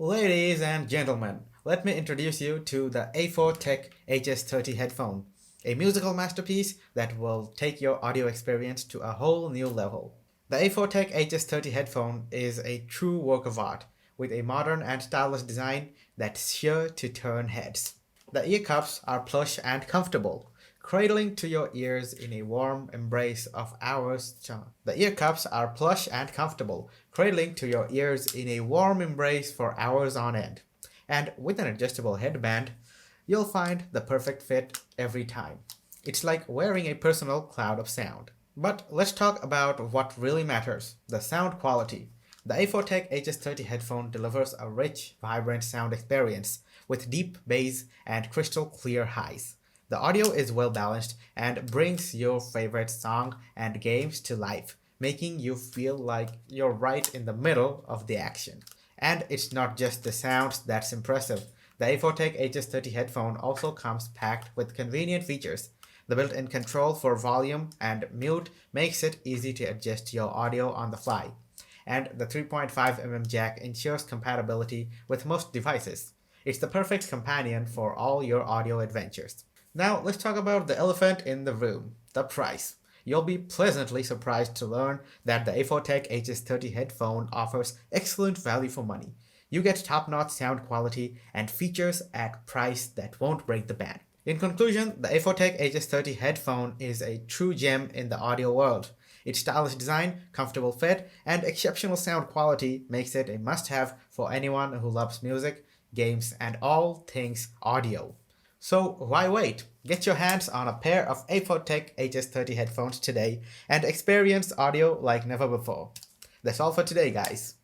Ladies and gentlemen, let me introduce you to the A4tech HS-30 headphone, a musical masterpiece that will take your audio experience to a whole new level. The A4tech HS-30 headphone is a true work of art with a modern and stylish design that's sure to turn heads. The ear cups are plush and comfortable, cradling to your ears in a warm embrace of hours. The ear cups are plush and comfortable, cradling to your ears in a warm embrace for hours on end. And with an adjustable headband, you'll find the perfect fit every time. It's like wearing a personal cloud of sound. But let's talk about what really matters, the sound quality. The A4tech HS-30 headphone delivers a rich, vibrant sound experience with deep bass and crystal clear highs. The audio is well balanced and brings your favorite song and games to life, making you feel like you're right in the middle of the action. And it's not just the sound that's impressive. The A4tech HS-30 headphone also comes packed with convenient features. The built-in control for volume and mute makes it easy to adjust your audio on the fly. And the 3.5 mm jack ensures compatibility with most devices. It's the perfect companion for all your audio adventures. Now, let's talk about the elephant in the room, the price. You'll be pleasantly surprised to learn that the A4tech HS-30 headphone offers excellent value for money. You get top-notch sound quality and features at price that won't break the bank. In conclusion, the A4tech HS-30 headphone is a true gem in the audio world. Its stylish design, comfortable fit, and exceptional sound quality makes it a must-have for anyone who loves music, games, and all things audio. So why wait? Get your hands on a pair of A4tech HS-30 headphones today and experience audio like never before. That's all for today, guys.